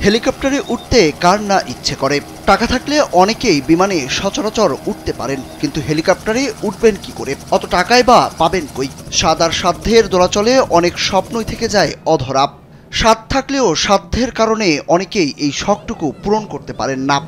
হেলিকপ্টারে উঠতে কার না ইচ্ছে করে। টাকা থাকলে অনেকেই বিমানে সচরাচর উঠতে পারেন, কিন্তু হেলিকপ্টারে উঠবেন কি করে? অত টাকাই বা পাবেন কই? স্বাদ আর সাধ্যের দোলাচলে অনেক স্বপ্নই থেকে যায় অধরা। স্বাদ থাকলেও সাধ্যের কারণে অনেকেই এই শখটুকু পূরণ করতে পারেন না।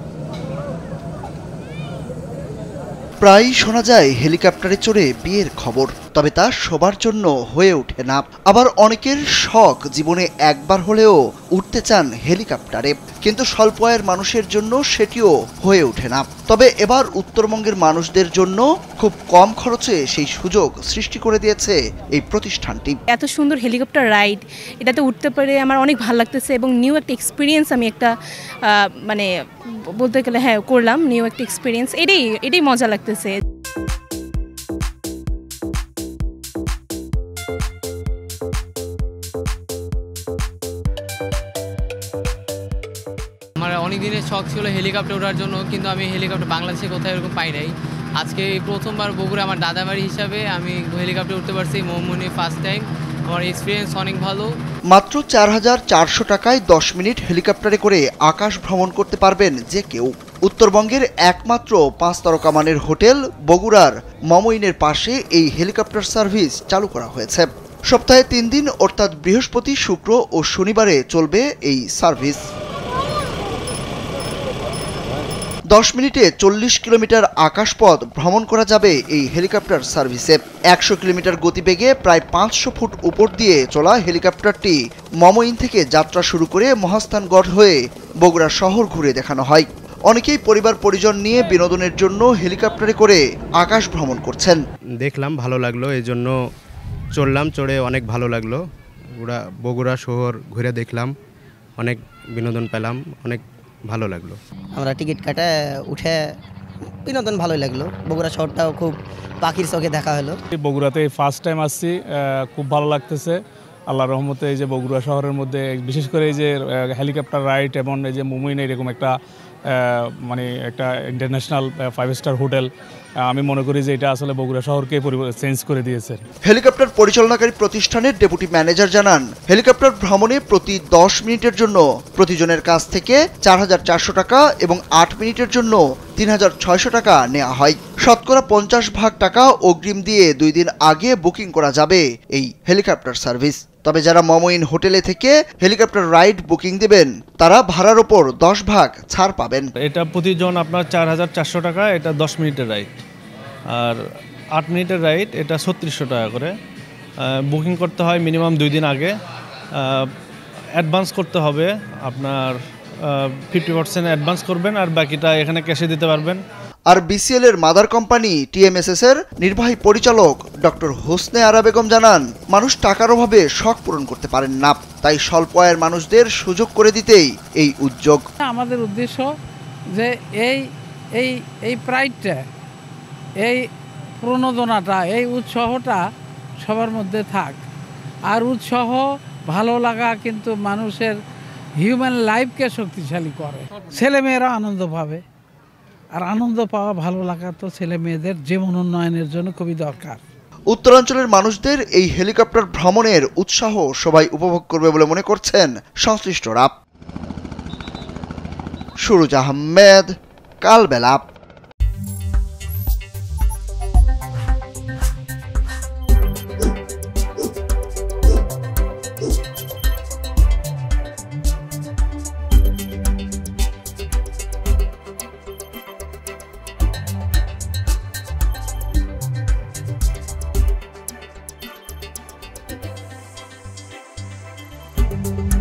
প্রায়ই শোনা যায় হেলিকপ্টারে চড়ে বিয়ের খবর, তবে তা সবার জন্য হয়ে ওঠে না। আবার অনেকের শখ জীবনে একবার হলেও উঠতে চান হেলিকপ্টারে, কিন্তু স্বল্প আয়ের মানুষের জন্য সেটিও হয়ে ওঠে না। তবে এবার উত্তরবঙ্গের মানুষদের জন্য খুব কম খরচে সেই সুযোগ সৃষ্টি করে দিয়েছে এই প্রতিষ্ঠানটি। এত সুন্দর হেলিকপ্টার রাইড, এটাতে উঠতে পেরে আমার অনেক ভালো লাগতেছে এবং নিউ একটা এক্সপিরিয়েন্স আমি একটা মানে বলতে গেলে করলাম। নিউ একটা এক্সপিরিয়েন্স, এটাই মজা লাগতেছে। আমার অনেক দিনের শখ ছিল হেলিকপ্টার ওঠার জন্য, কিন্তু আমি হেলিকপ্টার বাংলাদেশে কোথাও এরকম পাই নাই। আজকে প্রথমবার বগুড়া আমার দাদাবাড়ি হিসাবে আমি হেলিকপ্টার উঠতে পারছি, মোমনি ফার্স্ট টাইম। আমার এক্সপিরিয়েন্স অনেক ভালো। মাত্র ৪,৪০০ টাকায় ১০ মিনিট হেলিকপ্টারে করে আকাশ ভ্রমণ করতে পারবেন যে কেউ। উত্তরবঙ্গের একমাত্র ৫ তারকা মানের হোটেল বগুড়ার মমইনের পাশে এই হেলিকপ্টার সার্ভিস চালু করা হয়েছে। সপ্তাহে ৩ দিন অর্থাৎ বৃহস্পতি, শুক্র ও শনিবারে চলবে এই সার্ভিস। ১০ মিনিটে ৪০ কিলোমিটার আকাশপথ ভ্রমণ করা যাবে এই হেলিকপ্টার সার্ভিসে। ১০০ কিলোমিটার গতিবেগে প্রায় ৫০০ ফুট উপর দিয়ে চলা হেলিকপ্টারটি মমইন থেকে যাত্রা শুরু করে মহাস্থানগড় হয়ে বগুড়া শহর ঘুরে দেখানো হয়। অনেকেই পরিবার পরিজন নিয়ে বিনোদনের জন্য হেলিকপ্টারে করে আকাশ ভ্রমণ করছেন। দেখলাম, ভালো লাগলো, এই জন্য চড়লাম। চড়ে অনেক ভালো লাগলো। বগুড়া শহর ঘুরে দেখলাম, অনেক বিনোদন পেলাম, অনেক ভালো লাগলো। আমরা টিকিট কাটে উঠে বিনোদন ভালোই লাগলো। বগুড়া শহরটাও খুব পাখির চোখে দেখা হলো। বগুড়াতে ফার্স্ট টাইম আসছি, খুব ভালো লাগতেছে আল্লাহর রহমতে। এই যে বগুড়া শহরের মধ্যে বিশেষ করে এই যে হেলিকপ্টার রাইড এবং এই যে মুম্বাইনে এরকম একটা মানে একটা ইন্টারন্যাশনাল 5 স্টার হোটেল, আমি মনে করি যে এটা আসলে বগুড়া শহরকে চেঞ্জ করে দিয়েছে। হেলিকপ্টার পরিচালনাকারী প্রতিষ্ঠানের ডেপুটি ম্যানেজার জানান, হেলিকপ্টার ভ্রমণে প্রতি ১০ মিনিটের জন্য প্রতিজনের কাছ থেকে ৪,৪০০ টাকা এবং ৮ মিনিটের জন্য ৩,৬০০ টাকা নেওয়া হয়। শতকরা ৫০% টাকা অগ্রিম দিয়ে ২ দিন আগে বুকিং করা যাবে এই হেলিকপ্টার সার্ভিস। তবে যারা মমইন হোটেলে থেকে হেলিকপ্টার রাইড বুকিং দেবেন তারা ভাড়ার ওপর ১০% ছাড় পাবেন। এটা প্রতিজন আপনার ৪,৪০০ টাকা, এটা ১০ মিনিটের রাইড। আর ৮ মিনিটের রাইড এটা ৩৬০০ টাকা করে। বুকিং করতে হয় মিনিমাম 2 দিন আগে। অ্যাডভান্স করতে হবে আপনার 50% অ্যাডভান্স করবেন, আর বাকিটা এখানে ক্যাশে দিতে পারবেন। আর বিসিএল এর মাদার কোম্পানি টিএমএসএস এর নির্বাহী পরিচালক ডক্টর হোসনে আরা বেগম জানান, মানুষ টাকার অভাবে শখ পূরণ করতে পারেন না, তাই স্বল্প আয়ের মানুষদের সুযোগ করে দিতেই এই উদ্যোগ। আমাদের উদ্দেশ্য যে এই প্রাইডটা, এই প্রণোদনাটা, এই উৎসাহটা সবার মধ্যে থাক। আর উৎসাহ ভালো লাগা কিন্তু মানুষের হিউম্যান লাইফকে শক্তিশালী করে। ছেলেমেয়েরা আনন্দ পাবে, আর আনন্দ পাওয়া, ভালো লাগা তো ছেলে মেয়েদের জীবন উন্নয়নের জন্য খুবই দরকার। উত্তরাঞ্চলের মানুষদের এই হেলিকপ্টার ভ্রমণের উৎসাহ সবাই উপভোগ করবে বলে মনে করছেন সংশ্লিষ্টরা। সুরুজ আহমেদ, কালবেলা। Thank you.